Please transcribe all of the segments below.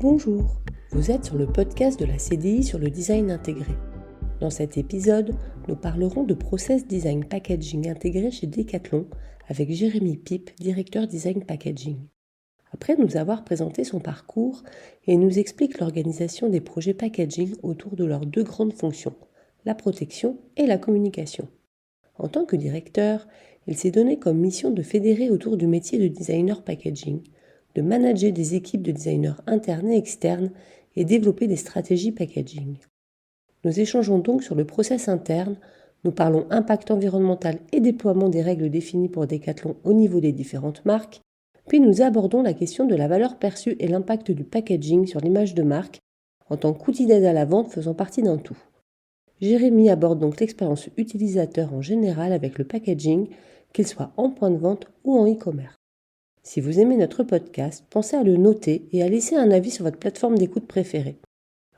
Bonjour, vous êtes sur le podcast de la CDI sur le design intégré. Dans cet épisode, nous parlerons de process design packaging intégré chez Decathlon avec Jérémy Pipe, directeur design packaging. Après nous avoir présenté son parcours, il nous explique l'organisation des projets packaging autour de leurs deux grandes fonctions, la protection et la communication. En tant que directeur, il s'est donné comme mission de fédérer autour du métier de designer packaging, de manager des équipes de designers internes et externes et développer des stratégies packaging. Nous échangeons donc sur le process interne, nous parlons impact environnemental et déploiement des règles définies pour Decathlon au niveau des différentes marques, puis nous abordons la question de la valeur perçue et l'impact du packaging sur l'image de marque en tant qu'outil d'aide à la vente faisant partie d'un tout. Jérémy aborde donc l'expérience utilisateur en général avec le packaging, qu'il soit en point de vente ou en e-commerce. Si vous aimez notre podcast, pensez à le noter et à laisser un avis sur votre plateforme d'écoute préférée.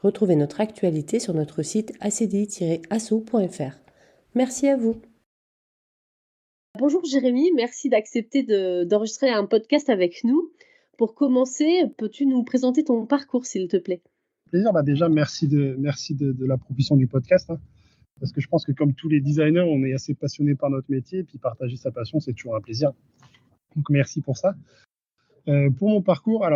Retrouvez notre actualité sur notre site acdi-asso.fr. Merci à vous. Bonjour Jérémy, merci d'accepter d'enregistrer un podcast avec nous. Pour commencer, peux-tu nous présenter ton parcours s'il te plaît ? Plaisir. Déjà, merci de la proposition du podcast. Parce que je pense que comme tous les designers, on est assez passionné par notre métier. Et puis partager sa passion, c'est toujours un plaisir. Donc merci pour ça. Pour mon parcours,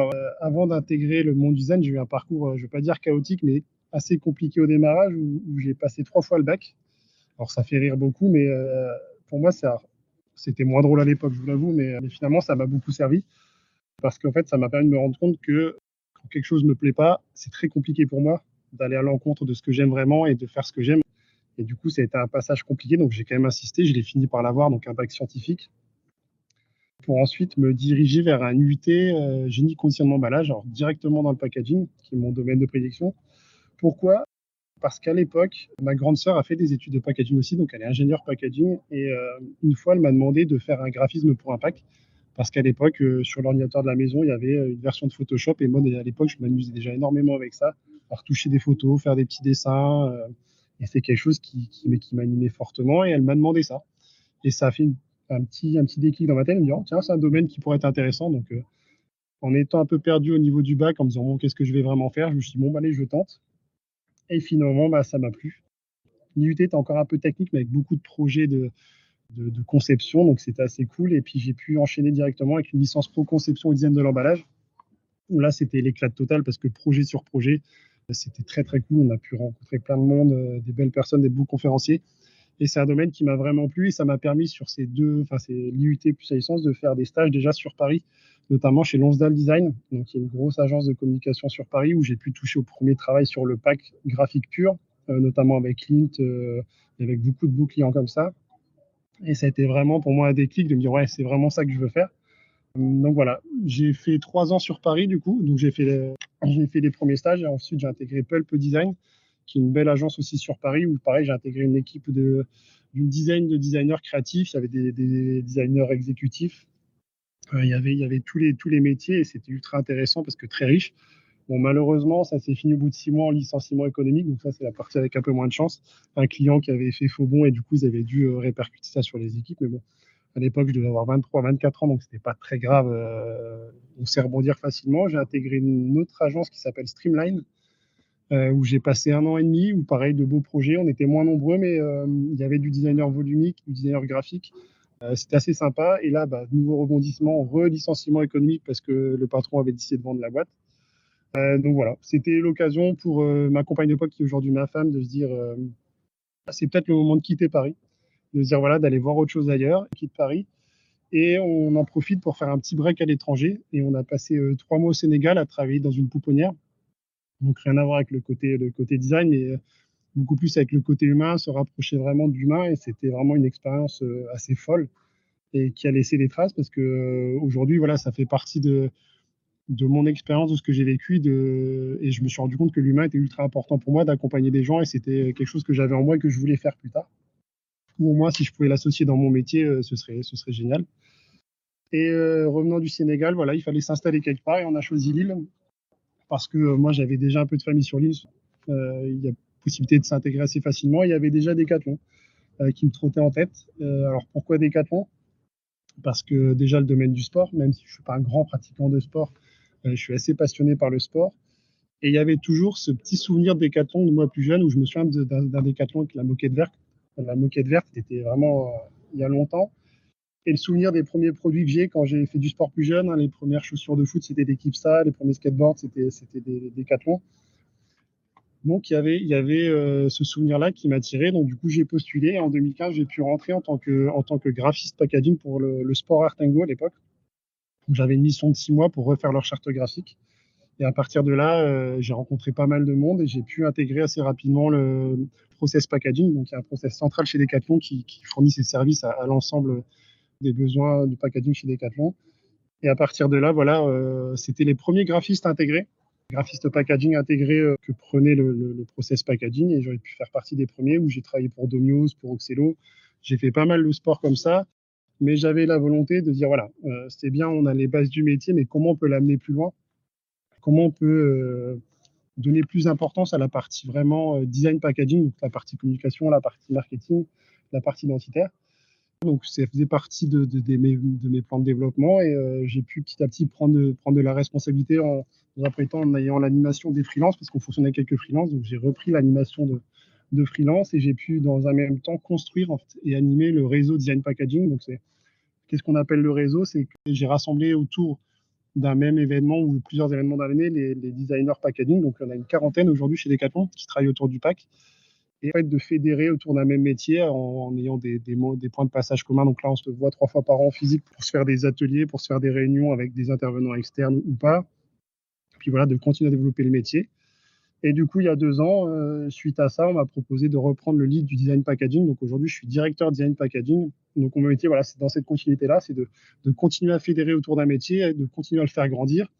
avant d'intégrer le monde design, j'ai eu un parcours, je ne vais pas dire chaotique, mais assez compliqué au démarrage où j'ai passé 3 fois le bac. Alors ça fait rire beaucoup, mais pour moi, c'était moins drôle à l'époque, je vous l'avoue, mais finalement, ça m'a beaucoup servi. Parce qu'en fait, ça m'a permis de me rendre compte que quand quelque chose ne me plaît pas, c'est très compliqué pour moi d'aller à l'encontre de ce que j'aime vraiment et de faire ce que j'aime. Et du coup, ça a été un passage compliqué, donc j'ai quand même insisté. Je l'ai fini par l'avoir, donc un bac scientifique, pour ensuite me diriger vers un UT génie conditionnement emballage, alors directement dans le packaging, qui est mon domaine de prédilection. Pourquoi ? Parce qu'à l'époque, ma grande sœur a fait des études de packaging aussi, donc elle est ingénieure packaging. Et une fois, elle m'a demandé de faire un graphisme pour un pack. Parce qu'à l'époque, sur l'ordinateur de la maison, il y avait une version de Photoshop. Et moi, à l'époque, je m'amusais déjà énormément avec ça, à retoucher des photos, faire des petits dessins. Et c'est quelque chose qui m'animait fortement. Et elle m'a demandé ça. Et ça a fait un petit déclic dans ma tête. Elle me dit, oh, tiens, c'est un domaine qui pourrait être intéressant. Donc, en étant un peu perdu au niveau du bac, en me disant, bon, qu'est-ce que je vais vraiment faire ? Je me suis dit, bon, allez, je tente. Et finalement, ça m'a plu. L'IUT était encore un peu technique, mais avec beaucoup de projets de conception, donc c'était assez cool. Et puis j'ai pu enchaîner directement avec une licence pro conception et design de l'emballage, où là c'était l'éclat total parce que projet sur projet, c'était très très cool. On a pu rencontrer plein de monde, des belles personnes, des beaux conférenciers. Et c'est un domaine qui m'a vraiment plu et ça m'a permis sur c'est l'IUT plus la licence, de faire des stages déjà sur Paris, notamment chez Lonsdale Design, donc qui est une grosse agence de communication sur Paris, où j'ai pu toucher au premier travail sur le pack graphique pur, notamment avec Lint, avec beaucoup de beaux clients comme ça. Et ça a été vraiment pour moi un déclic de me dire, ouais, c'est vraiment ça que je veux faire. Donc voilà, j'ai fait 3 ans sur Paris du coup. Donc j'ai fait les premiers stages et ensuite j'ai intégré Pulp Design, qui est une belle agence aussi sur Paris, où pareil, j'ai intégré une équipe d'une dizaine de designers créatifs. Il y avait des designers exécutifs. Il y avait tous les métiers et c'était ultra intéressant parce que très riche. Bon, malheureusement, ça s'est fini au bout de 6 mois en licenciement économique. Donc ça, c'est la partie avec un peu moins de chance. Un client qui avait fait faux bond et du coup, ils avaient dû répercuter ça sur les équipes. Mais bon, à l'époque, je devais avoir 23, 24 ans, donc c'était pas très grave. On sait rebondir facilement. J'ai intégré une autre agence qui s'appelle Streamline, où j'ai passé 1 an et demi, où pareil, de beaux projets. On était moins nombreux, mais il y avait du designer volumique, du designer graphique. C'était assez sympa. Et là, nouveau rebondissement, relicenciement économique parce que le patron avait décidé de vendre la boîte. Donc voilà, c'était l'occasion pour ma compagne d'époque, qui est aujourd'hui ma femme, de se dire c'est peut-être le moment de quitter Paris, de se dire voilà, d'aller voir autre chose ailleurs, quitte Paris. Et on en profite pour faire un petit break à l'étranger. Et on a passé 3 mois au Sénégal à travailler dans une pouponnière. Donc rien à voir avec le côté design, mais beaucoup plus avec le côté humain, se rapprocher vraiment de l'humain. Et c'était vraiment une expérience assez folle et qui a laissé des traces parce que aujourd'hui, voilà, ça fait partie de mon expérience, de ce que j'ai vécu, et je me suis rendu compte que l'humain était ultra important pour moi, d'accompagner des gens, et c'était quelque chose que j'avais en moi et que je voulais faire plus tard. Ou au moins, si je pouvais l'associer dans mon métier, ce serait génial. Et revenant du Sénégal, voilà, il fallait s'installer quelque part et on a choisi Lille parce que moi, j'avais déjà un peu de famille sur Lille. Il y a possibilité de s'intégrer assez facilement. Il y avait déjà Decathlon qui me trottait en tête. Alors pourquoi Decathlon ? Parce que déjà le domaine du sport, même si je ne suis pas un grand pratiquant de sport, je suis assez passionné par le sport. Et il y avait toujours ce petit souvenir de décathlon de moi plus jeune, où je me souviens d'un décathlon avec la moquette verte. La moquette verte, c'était vraiment il y a longtemps. Et le souvenir des premiers produits que j'ai quand j'ai fait du sport plus jeune, les premières chaussures de foot, c'était des Kipsta, les premiers skateboards, c'était des Décathlon. Donc il y avait ce souvenir-là qui m'a tiré. Donc du coup, j'ai postulé. En 2015, j'ai pu rentrer en tant que graphiste packaging pour le Sport Art Go à l'époque. Donc j'avais une mission de 6 mois pour refaire leur charte graphique. Et à partir de là, j'ai rencontré pas mal de monde et j'ai pu intégrer assez rapidement le process packaging. Donc il y a un process central chez Decathlon qui fournit ses services à l'ensemble des besoins du packaging chez Decathlon. Et à partir de là, voilà, c'était les premiers graphistes intégrés, graphistes packaging intégrés que prenait le process packaging. Et j'aurais pu faire partie des premiers où j'ai travaillé pour Domios, pour Oxelo. J'ai fait pas mal de sport comme ça. Mais j'avais la volonté de dire, voilà, c'est bien, on a les bases du métier, mais comment on peut l'amener plus loin? Comment on peut donner plus d'importance à la partie vraiment design packaging, donc la partie communication, la partie marketing, la partie identitaire. Donc ça faisait partie de mes plans de développement et j'ai pu petit à petit prendre de la responsabilité dans un premier temps en ayant l'animation des freelances parce qu'on fonctionnait avec quelques freelances. Donc j'ai repris l'animation de freelance et j'ai pu dans un même temps construire en fait, et animer le réseau design packaging. Donc qu'est-ce qu'on appelle le réseau? C'est que j'ai rassemblé autour d'un même événement ou plusieurs événements dans l'année les designers packaging. Donc on a une quarantaine aujourd'hui chez Decathlon qui travaillent autour du pack. Et en fait, de fédérer autour d'un même métier en ayant des points de passage communs. Donc là, on se voit 3 fois par an en physique pour se faire des ateliers, pour se faire des réunions avec des intervenants externes ou pas. Puis voilà, de continuer à développer le métier. Et du coup, il y a 2 ans, suite à ça, on m'a proposé de reprendre le lead du design packaging. Donc aujourd'hui, je suis directeur design packaging. Donc mon métier, voilà, c'est dans cette continuité-là, c'est de continuer à fédérer autour d'un métier, de continuer à le faire grandir.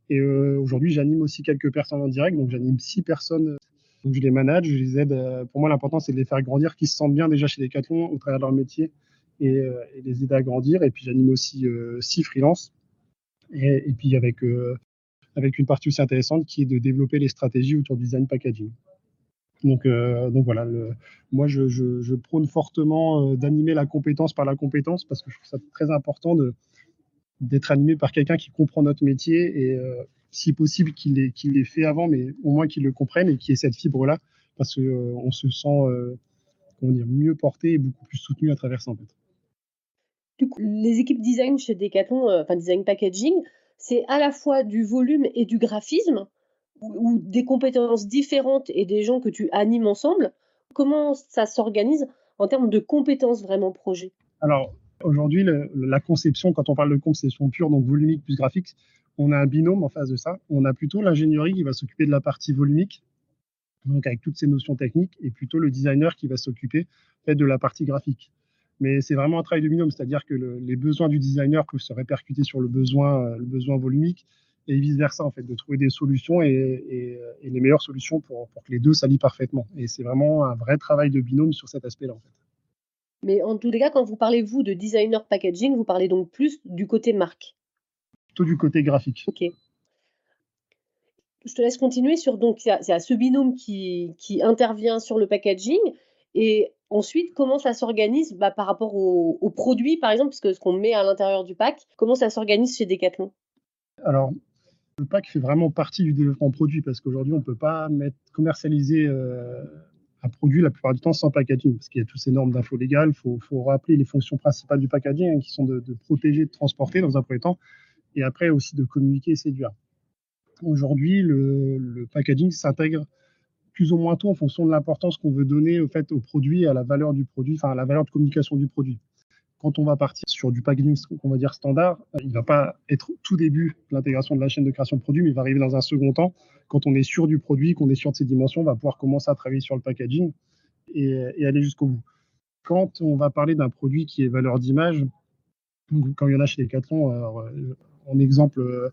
Et aujourd'hui, j'anime aussi quelques personnes en direct. Donc j'anime 6 personnes. Donc je les manage, je les aide. Pour moi, l'important, c'est de les faire grandir, qu'ils se sentent bien déjà chez Decathlon au travers de leur métier et les aider à grandir. Et puis j'anime aussi 6 freelances. Et puis avec une partie aussi intéressante qui est de développer les stratégies autour du design packaging. Donc voilà, moi je prône fortement d'animer la compétence par la compétence parce que je trouve ça très important d'être animé par quelqu'un qui comprend notre métier et si possible qu'il l'ait fait avant, mais au moins qu'il le comprenne et qu'il ait cette fibre-là parce qu'on se sent mieux porté et beaucoup plus soutenu à travers ça en fait. Du coup, les équipes design chez Decathlon, enfin design packaging, c'est à la fois du volume et du graphisme ou des compétences différentes et des gens que tu animes ensemble. Comment ça s'organise en termes de compétences vraiment projet? Alors aujourd'hui, la conception, quand on parle de conception pure, donc volumique plus graphique, on a un binôme en face de ça. On a plutôt l'ingénierie qui va s'occuper de la partie volumique, donc avec toutes ces notions techniques, et plutôt le designer qui va s'occuper de la partie graphique. Mais c'est vraiment un travail de binôme, c'est-à-dire que les besoins du designer peuvent se répercuter sur le besoin volumique et vice-versa, en fait, de trouver des solutions et les meilleures solutions pour que les deux s'allient parfaitement. Et c'est vraiment un vrai travail de binôme sur cet aspect-là, en fait. Mais en tous les cas, quand vous parlez, vous, de designer packaging, vous parlez donc plus du côté marque. Plutôt du côté graphique. Ok. Je te laisse continuer sur, donc, il y a ce binôme qui intervient sur le packaging et ensuite, comment ça s'organise par rapport aux produits, par exemple, parce que ce qu'on met à l'intérieur du pack, comment ça s'organise chez Decathlon? Alors, le pack fait vraiment partie du développement produit parce qu'aujourd'hui, on ne peut pas commercialiser un produit la plupart du temps sans packaging parce qu'il y a toutes ces normes d'info légales. Il faut rappeler les fonctions principales du packaging qui sont de protéger, de transporter dans un premier temps et après aussi de communiquer et séduire. Aujourd'hui, le packaging s'intègre plus ou moins tôt en fonction de l'importance qu'on veut donner au produit et à la valeur du produit, enfin à la valeur de communication du produit. Quand on va partir sur du packaging, qu'on va dire standard, il ne va pas être tout début de l'intégration de la chaîne de création de produits, mais il va arriver dans un second temps. Quand on est sûr du produit, qu'on est sûr de ses dimensions, on va pouvoir commencer à travailler sur le packaging et aller jusqu'au bout. Quand on va parler d'un produit qui est valeur d'image, quand il y en a chez Decathlon, en exemple,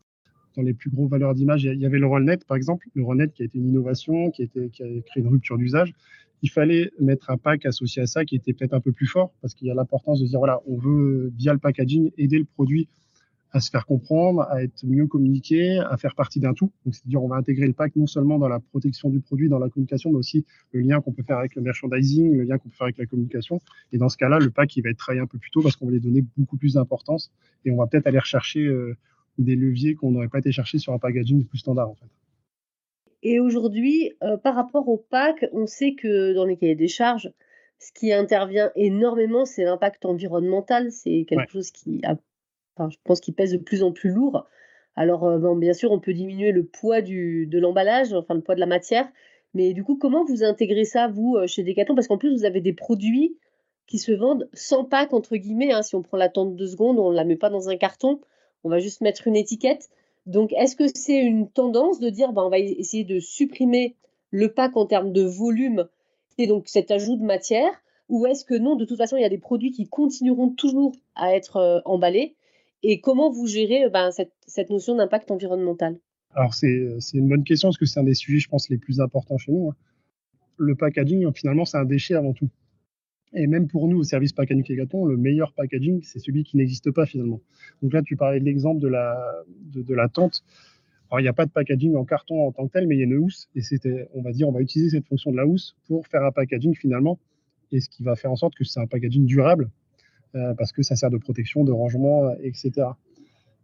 dans les plus gros valeurs d'image, il y avait le Rollnet, par exemple. Le Rollnet qui a été une innovation, qui a créé une rupture d'usage. Il fallait mettre un pack associé à ça qui était peut-être un peu plus fort parce qu'il y a l'importance de dire, voilà, on veut, via le packaging, aider le produit à se faire comprendre, à être mieux communiqué, à faire partie d'un tout. Donc, c'est-à-dire, on va intégrer le pack non seulement dans la protection du produit, dans la communication, mais aussi le lien qu'on peut faire avec le merchandising, le lien qu'on peut faire avec la communication. Et dans ce cas-là, le pack, il va être travaillé un peu plus tôt parce qu'on va lui donner beaucoup plus d'importance et on va peut-être aller rechercher des leviers qu'on n'aurait pas été chercher sur un packaging plus standard, en fait. Et aujourd'hui, par rapport au pack, on sait que dans les cahiers des charges, ce qui intervient énormément, c'est l'impact environnemental. C'est Ouais. quelque chose je pense qu'il pèse de plus en plus lourd. Alors, bon, bien sûr, on peut diminuer le poids de l'emballage, enfin le poids de la matière, mais du coup, comment vous intégrez ça, vous, chez Decathlon? Parce qu'en plus, vous avez des produits qui se vendent «sans pack» entre guillemets, hein. Si on prend la tente 2 secondes, on ne la met pas dans un carton, on va juste mettre une étiquette. Donc est-ce que c'est une tendance de dire: «Ben, on va essayer de supprimer le pack en termes de volume et donc cet ajout de matière», ou est-ce que non, de toute façon, il y a des produits qui continueront toujours à être, emballés? Et comment vous gérez, cette notion d'impact environnemental? Alors c'est une bonne question parce que c'est un des sujets, je pense, les plus importants chez nous, hein. Le packaging, finalement, c'est un déchet avant tout. Et même pour nous, au service Packaging Decathlon, le meilleur packaging, c'est celui qui n'existe pas finalement. Donc là, tu parlais de l'exemple de la tente. Alors, il n'y a pas de packaging en carton en tant que tel, mais il y a une housse. Et on va dire, on va utiliser cette fonction de la housse pour faire un packaging finalement. Et ce qui va faire en sorte que c'est un packaging durable, parce que ça sert de protection, de rangement, etc.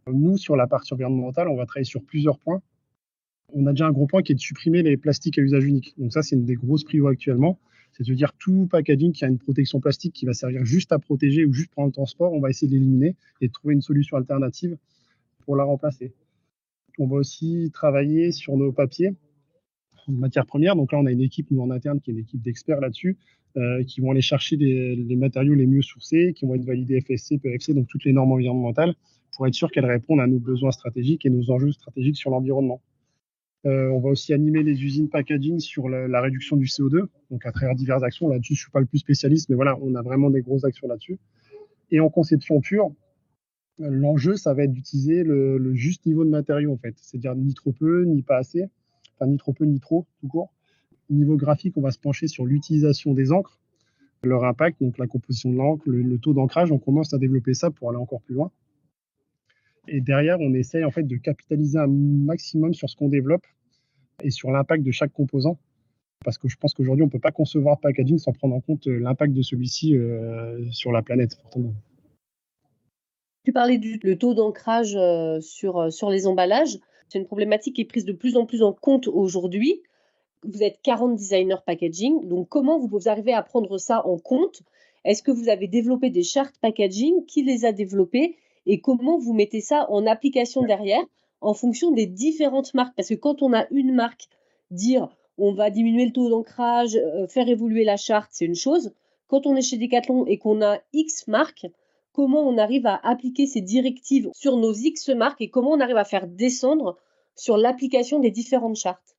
Nous, sur la partie environnementale, on va travailler sur plusieurs points. On a déjà un gros point qui est de supprimer les plastiques à usage unique. Donc ça, c'est une des grosses prios actuellement. C'est de dire tout packaging qui a une protection plastique qui va servir juste à protéger ou juste pour le transport, on va essayer de l'éliminer et de trouver une solution alternative pour la remplacer. On va aussi travailler sur nos papiers, matières premières. Donc là, on a une équipe, nous en interne, qui est une équipe d'experts là-dessus, qui vont aller chercher les matériaux les mieux sourcés, qui vont être validés FSC, PEFC, donc toutes les normes environnementales, pour être sûr qu'elles répondent à nos besoins stratégiques et nos enjeux stratégiques sur l'environnement. On va aussi animer les usines packaging sur la réduction du CO2, donc à travers diverses actions. Là-dessus, je ne suis pas le plus spécialiste, mais voilà, on a vraiment des grosses actions là-dessus. Et en conception pure, l'enjeu, ça va être d'utiliser le juste niveau de matériaux, en fait. C'est-à-dire ni trop peu, ni pas assez, enfin ni trop peu, ni trop, tout court. Au niveau graphique, on va se pencher sur l'utilisation des encres, leur impact, donc la composition de l'encre, le taux d'ancrage. On commence à développer ça pour aller encore plus loin. Et derrière, on essaye en fait de capitaliser un maximum sur ce qu'on développe et sur l'impact de chaque composant. Parce que je pense qu'aujourd'hui, on ne peut pas concevoir le packaging sans prendre en compte l'impact de celui-ci sur la planète, fortement. Tu parlais du le taux d'ancrage, sur les emballages. C'est une problématique qui est prise de plus en plus en compte aujourd'hui. Vous êtes 40 designers packaging, donc comment vous arrivez à prendre ça en compte? Est-ce que vous avez développé des chartes packaging? Qui les a développées? Et comment vous mettez ça en application derrière, en fonction des différentes marques? Parce que quand on a une marque, dire: «On va diminuer le taux d'ancrage, faire évoluer la charte», c'est une chose. Quand on est chez Decathlon et qu'on a X marques, comment on arrive à appliquer ces directives sur nos X marques et comment on arrive à faire descendre sur l'application des différentes chartes?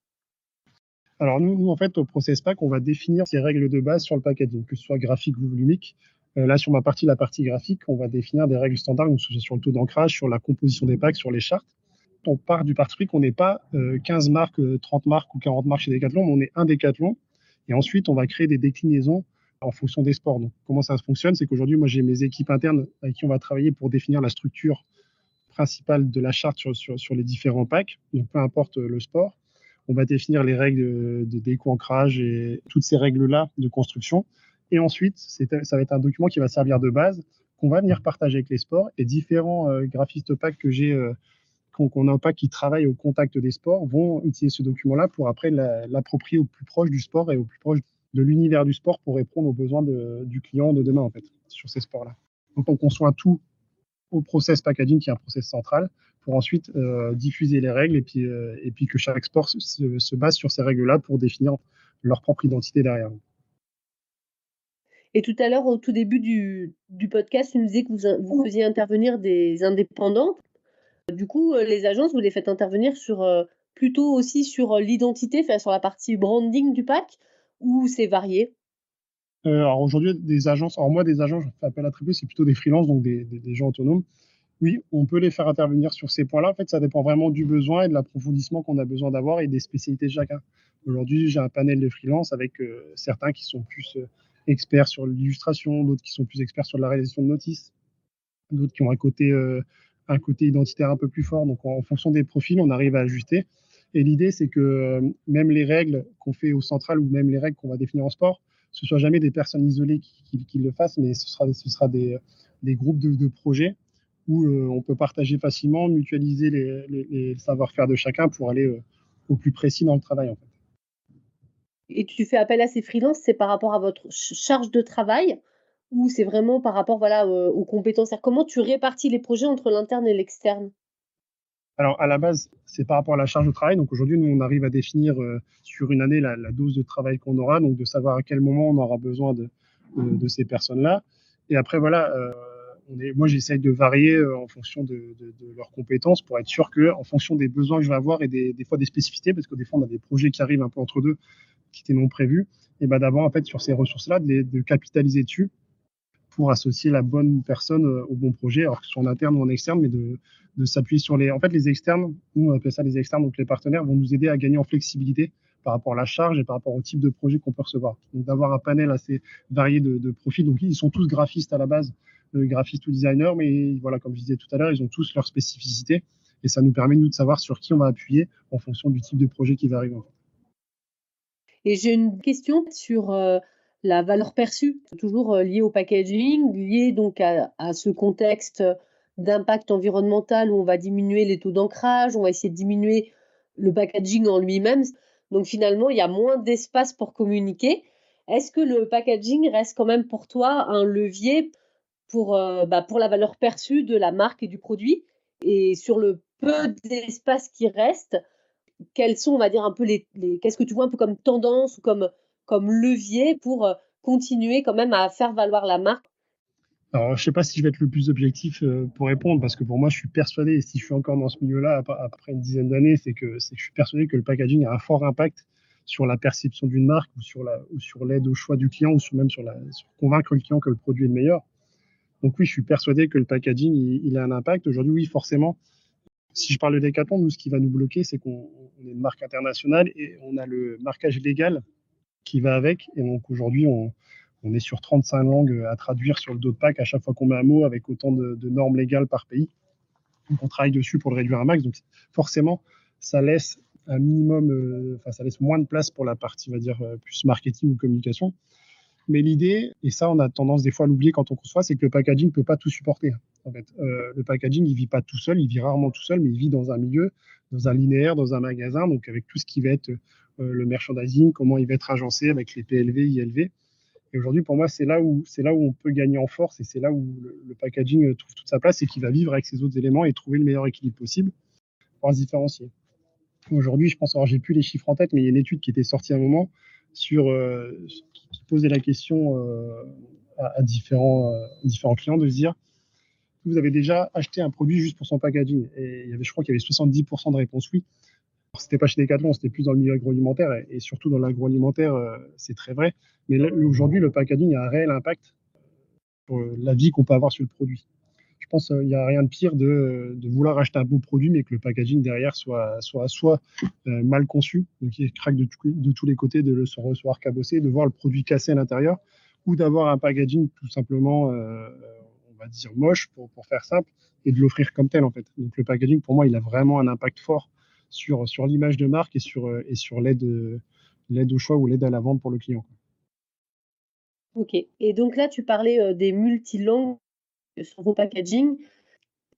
Alors nous, en fait, au Process Pack, on va définir ces règles de base sur le packaging, que ce soit graphique ou volumique. Là, sur la partie graphique, on va définir des règles standards, donc sur le taux d'ancrage, sur la composition des packs, sur les chartes. On part du parti pris qu'on n'est pas 15 marques, 30 marques ou 40 marques chez Decathlon, mais on est un Decathlon. Et ensuite, on va créer des déclinaisons en fonction des sports. Donc, comment ça fonctionne? C'est qu'aujourd'hui, moi, j'ai mes équipes internes avec qui on va travailler pour définir la structure principale de la charte sur les différents packs, donc peu importe le sport. On va définir les règles de déco-ancrage et toutes ces règles-là de construction. Et ensuite, ça va être un document qui va servir de base, qu'on va venir partager avec les sports. Et différents graphistes packs que j'ai, qu'on a un pack qui travaille au contact des sports, vont utiliser ce document-là pour après l'approprier au plus proche du sport et au plus proche de l'univers du sport pour répondre aux besoins du client de demain, en fait, sur ces sports-là. Donc, on conçoit tout au process packaging, qui est un process central, pour ensuite diffuser les règles et puis que chaque sport se base sur ces règles-là pour définir leur propre identité derrière. Et tout à l'heure, au tout début du podcast, tu nous disais que vous faisiez intervenir des indépendants. Du coup, les agences, vous les faites intervenir plutôt aussi sur, l'identité, enfin sur la partie branding du pack ou c'est varié? Alors aujourd'hui, des agences, je fais appel à très peu, c'est plutôt des freelances, donc des gens autonomes. Oui, on peut les faire intervenir sur ces points-là. En fait, ça dépend vraiment du besoin et de l'approfondissement qu'on a besoin d'avoir et des spécialités de chacun. Aujourd'hui, j'ai un panel de freelance avec certains qui sont plus experts sur l'illustration, d'autres qui sont plus experts sur la réalisation de notices, d'autres qui ont un côté identitaire un peu plus fort. Donc, en fonction des profils, on arrive à ajuster. Et l'idée, c'est que même les règles qu'on fait au central ou même les règles qu'on va définir en sport, ce ne soient jamais des personnes isolées qui le fassent, mais ce sera des groupes de projets où on peut partager facilement, mutualiser les savoir-faire de chacun pour aller au plus précis dans le travail, en fait. Et tu fais appel à ces freelances, c'est par rapport à votre charge de travail ou c'est vraiment par rapport, voilà, aux compétences? C'est-à-dire comment tu répartis les projets entre l'interne et l'externe? Alors, à la base, c'est par rapport à la charge de travail. Donc, aujourd'hui, nous, on arrive à définir sur une année la dose de travail qu'on aura, donc de savoir à quel moment on aura besoin de ces personnes-là. Et après, voilà, moi, j'essaye de varier en fonction de leurs compétences pour être sûr que, en fonction des besoins que je vais avoir et des fois des spécificités, parce que des fois, on a des projets qui arrivent un peu entre deux qui étaient non prévus, et ben d'avoir, en fait, sur ces ressources-là, de capitaliser dessus pour associer la bonne personne au bon projet, alors que ce soit en interne ou en externe, mais de s'appuyer sur les. En fait, les externes, nous on appelle ça les externes, donc les partenaires vont nous aider à gagner en flexibilité par rapport à la charge et par rapport au type de projet qu'on peut recevoir. Donc d'avoir un panel assez varié de profils. Donc ils sont tous graphistes à la base, graphistes ou designers, mais voilà, comme je disais tout à l'heure, ils ont tous leurs spécificités et ça nous permet nous de savoir sur qui on va appuyer en fonction du type de projet qui va arriver. Et j'ai une question sur la valeur perçue, toujours liée au packaging, liée donc à ce contexte d'impact environnemental où on va diminuer les taux d'ancrage, on va essayer de diminuer le packaging en lui-même. Donc finalement, il y a moins d'espace pour communiquer. Est-ce que le packaging reste quand même pour toi un levier pour la valeur perçue de la marque et du produit? Et sur le peu d'espace qui reste, quels sont, on va dire, un peu qu'est-ce que tu vois un peu comme tendance ou comme levier pour continuer quand même à faire valoir la marque? Alors, je sais pas si je vais être le plus objectif pour répondre, parce que pour moi, je suis persuadé, et si je suis encore dans ce milieu-là après une dizaine d'années, c'est que je suis persuadé que le packaging a un fort impact sur la perception d'une marque ou sur l'aide au choix du client ou même sur convaincre le client que le produit est le meilleur. Donc oui, je suis persuadé que le packaging, il a un impact. Aujourd'hui, oui, forcément. Si je parle de Decathlon, nous, ce qui va nous bloquer, c'est qu'on est une marque internationale et on a le marquage légal qui va avec. Et donc aujourd'hui, on est sur 35 langues à traduire sur le dos de pack à chaque fois qu'on met un mot avec autant de normes légales par pays. Donc on travaille dessus pour le réduire un max. Donc forcément, ça laisse un minimum, ça laisse moins de place pour la partie, on va dire, plus marketing ou communication. Mais l'idée, et ça on a tendance des fois à l'oublier quand on conçoit, c'est que le packaging ne peut pas tout supporter. En fait, le packaging, il ne vit pas tout seul, il vit rarement tout seul, mais il vit dans un milieu, dans un linéaire, dans un magasin, donc avec tout ce qui va être le merchandising, comment il va être agencé avec les PLV, ILV. Et aujourd'hui, pour moi, c'est là où on peut gagner en force et c'est là où le packaging trouve toute sa place et qu'il va vivre avec ses autres éléments et trouver le meilleur équilibre possible pour se différencier. Aujourd'hui, je pense, alors j'ai plus les chiffres en tête, mais il y a une étude qui était sortie à un moment qui posait la question à différents clients de se dire vous avez déjà acheté un produit juste pour son packaging. Et je crois qu'il y avait 70% de réponses oui. C'était pas chez Decathlon, c'était plus dans le milieu agroalimentaire et surtout dans l'agroalimentaire, c'est très vrai. Mais là, aujourd'hui, le packaging a un réel impact sur la vie qu'on peut avoir sur le produit. Je pense qu'il n'y a rien de pire de vouloir acheter un beau produit, mais que le packaging derrière soit mal conçu, donc il craque de tous les côtés, de le se recevoir cabossé, de voir le produit cassé à l'intérieur, ou d'avoir un packaging tout simplement, on va dire, moche, pour faire simple, et de l'offrir comme tel, en fait. Donc le packaging, pour moi, il a vraiment un impact fort sur l'image de marque et sur l'aide au choix ou l'aide à la vente pour le client. Ok. Et donc là, tu parlais des multilangues sur vos packaging.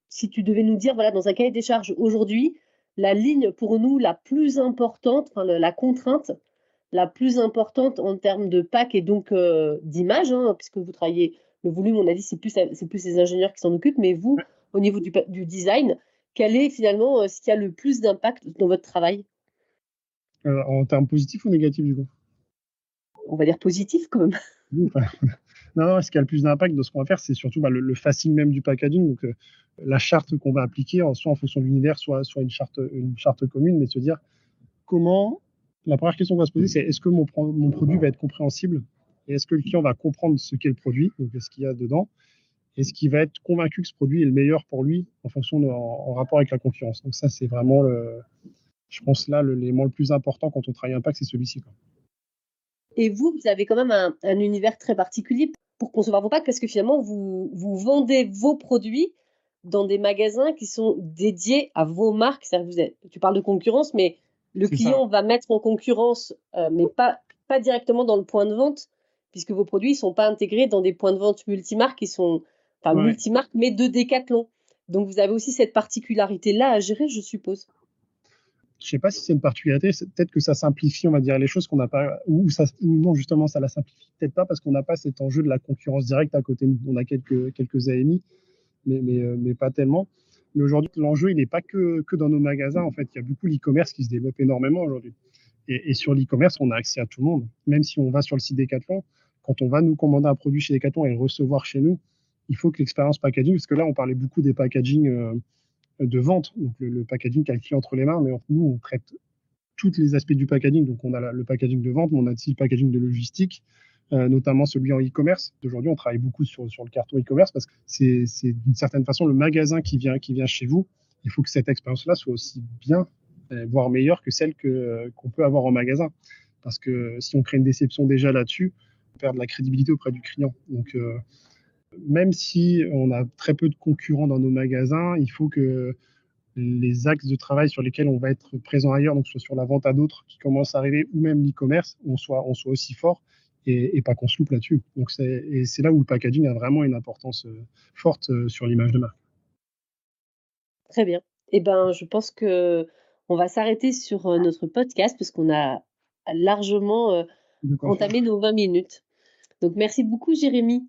Si tu devais nous dire, voilà, dans un cahier des charges aujourd'hui, la ligne pour nous la plus importante, enfin la contrainte la plus importante en termes de pack et donc d'image, hein, puisque vous travaillez le volume, on a dit c'est plus les ingénieurs qui s'en occupent, mais vous, au niveau du design, quel est finalement ce qui a le plus d'impact dans votre travail? En termes positifs ou négatifs, du coup? On va dire positif quand même. Enfin, non, ce qui a le plus d'impact de ce qu'on va faire, c'est surtout le facing même du packaging. Donc, la charte qu'on va appliquer, soit en fonction de l'univers, soit une charte commune, mais se dire comment. La première question qu'on va se poser, c'est est-ce que mon produit va être compréhensible et est-ce que le client va comprendre ce qu'est le produit, donc ce qu'il y a dedans, est-ce qu'il va être convaincu que ce produit est le meilleur pour lui en rapport avec la concurrence. Donc, ça, c'est vraiment, je pense, là, l'élément le plus important quand on travaille impact, c'est celui-ci, quoi. Et vous avez quand même un univers très particulier pour concevoir vos packs parce que finalement, vous vendez vos produits dans des magasins qui sont dédiés à vos marques. Tu parles de concurrence, mais le client va mettre en concurrence, mais pas directement dans le point de vente, puisque vos produits ne sont pas intégrés dans des points de vente multimarques multimarques, mais de Decathlon. Donc, vous avez aussi cette particularité-là à gérer, je suppose. Je sais pas si c'est une particularité, peut-être que ça simplifie, on va dire, les choses qu'on n'a pas, ou non, justement, ça la simplifie peut-être pas parce qu'on n'a pas cet enjeu de la concurrence directe à côté de nous. On a quelques AMI, mais pas tellement. Mais aujourd'hui, l'enjeu, il n'est pas que dans nos magasins. En fait, il y a beaucoup l'e-commerce qui se développe énormément aujourd'hui. Et sur l'e-commerce, on a accès à tout le monde. Même si on va sur le site Decathlon, quand on va nous commander un produit chez Decathlon et le recevoir chez nous, il faut que l'expérience packaging, parce que là, on parlait beaucoup des packaging de vente, donc le packaging qui a le client entre les mains, mais nous, on traite tous les aspects du packaging. Donc, on a le packaging de vente, mais on a aussi le packaging de logistique, notamment celui en e-commerce. Aujourd'hui, on travaille beaucoup sur le carton e-commerce parce que c'est d'une certaine façon le magasin qui vient chez vous. Il faut que cette expérience-là soit aussi bien, voire meilleure que celle qu'on peut avoir en magasin. Parce que si on crée une déception déjà là-dessus, on perd de la crédibilité auprès du client. Donc, même si on a très peu de concurrents dans nos magasins, il faut que les axes de travail sur lesquels on va être présent ailleurs, donc soit sur la vente à d'autres qui commence à arriver, ou même l'e-commerce, on soit aussi fort et pas qu'on se loupe là-dessus. Donc c'est là où le packaging a vraiment une importance forte sur l'image de marque. Très bien. Eh ben, je pense que on va s'arrêter sur, notre podcast parce qu'on a largement, Donc, entamé nos 20 minutes. Donc merci beaucoup Jérémy.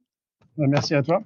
merci à toi.